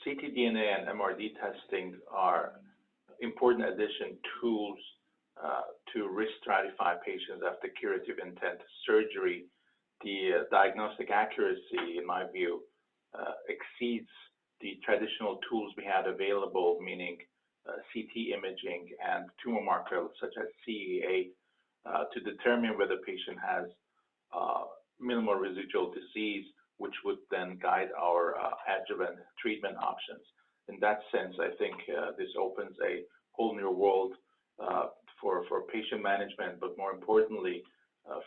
ctDNA and MRD testing are important addition tools to risk stratify patients after curative intent surgery. The diagnostic accuracy, in my view, exceeds the traditional tools we had available, meaning CT imaging and tumor markers such as CEA to determine whether the patient has minimal residual disease, which would then guide our adjuvant treatment options. In that sense, I think this opens a whole new world for patient management, but more importantly,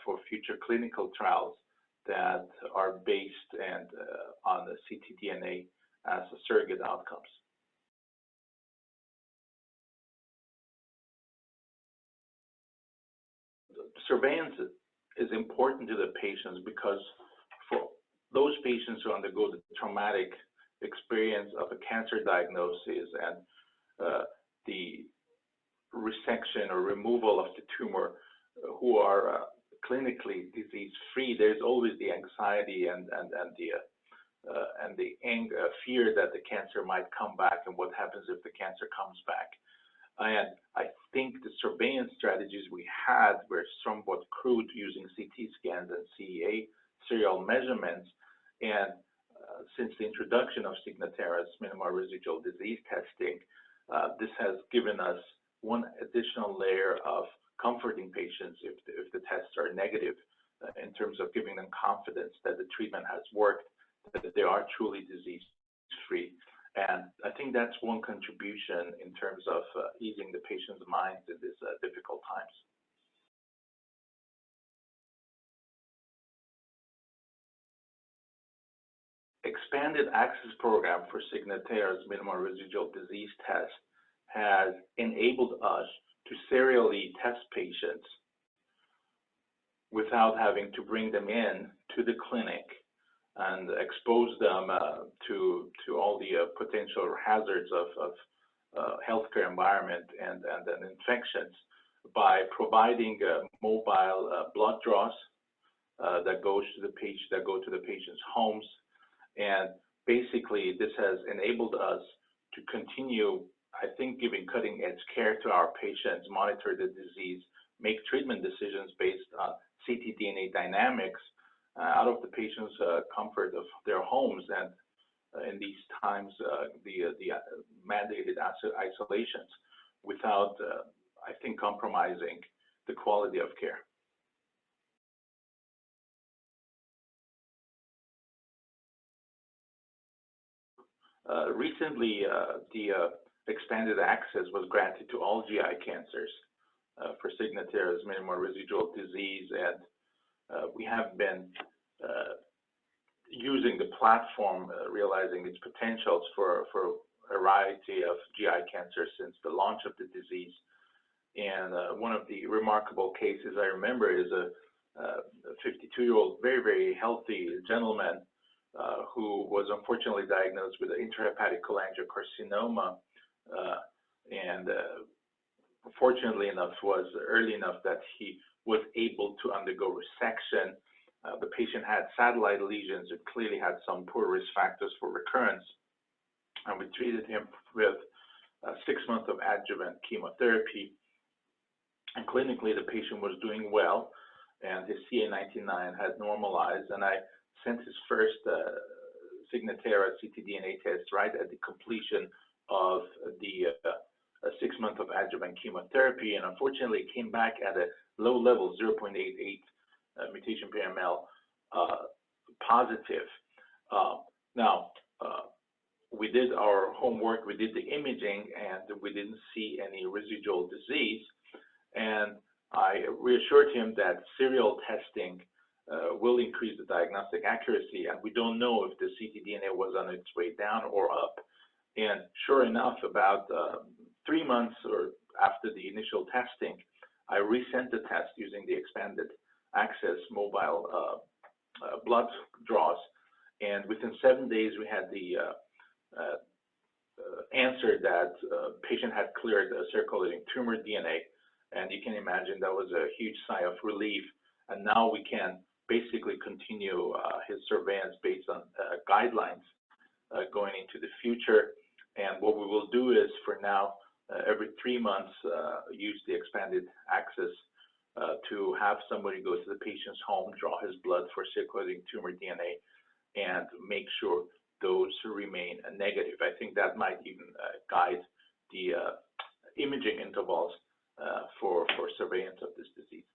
for future clinical trials that are based and on the ctDNA as a surrogate outcomes. Surveillance is important to the patients because for those patients who undergo the traumatic experience of a cancer diagnosis and the resection or removal of the tumor, who are clinically disease-free, there's always the anxiety and the fear that the cancer might come back and what happens if the cancer comes back. And I think the surveillance strategies we had were somewhat crude, using CT scans and CEA serial measurements. And since the introduction of Signatera's minimal residual disease testing, this has given us one additional layer of comforting patients if the tests are negative, in terms of giving them confidence that the treatment has worked, that they are truly disease-free. And I think that's one contribution in terms of easing the patient's minds in these difficult times. Expanded access program for Signatera's minimal residual disease test has enabled us to serially test patients without having to bring them in to the clinic and expose them to all the potential hazards of healthcare environment and infections by providing mobile blood draws that go to the patient's homes. And basically, this has enabled us to continue, I think, giving cutting-edge care to our patients, monitor the disease, make treatment decisions based on ctDNA dynamics out of the patient's comfort of their homes, and in these times, the mandated isolations, without, I think, compromising the quality of care. Recently, the expanded access was granted to all GI cancers for Signatera's minimal residual disease, and we have been using the platform, realizing its potentials for a variety of GI cancers since the launch of the disease. And one of the remarkable cases I remember is a 52-year-old, very, very healthy gentleman who was unfortunately diagnosed with an intrahepatic cholangiocarcinoma, and fortunately enough was early enough that he was able to undergo resection. The patient had satellite lesions and clearly had some poor risk factors for recurrence, and we treated him with 6 months of adjuvant chemotherapy. And clinically, the patient was doing well, and his CA19-9 had normalized, and I sent his first Signatera ctDNA test right at the completion of the 6 months of adjuvant chemotherapy, and unfortunately it came back at a low level, 0.88 mutation per ml positive. Now, we did our homework, we did the imaging, and we didn't see any residual disease. And I reassured him that serial testing will increase the diagnostic accuracy, and we don't know if the ctDNA was on its way down or up. And sure enough, about 3 months or after the initial testing, I resent the test using the expanded access mobile blood draws, and within 7 days we had the answer that patient had cleared circulating tumor DNA, and you can imagine that was a huge sigh of relief. And now we can basically continue his surveillance based on guidelines going into the future. And what we will do is, for now, every 3 months, use the expanded access to have somebody go to the patient's home, draw his blood for circulating tumor DNA, and make sure those remain negative. I think that might even guide the imaging intervals for surveillance of this disease.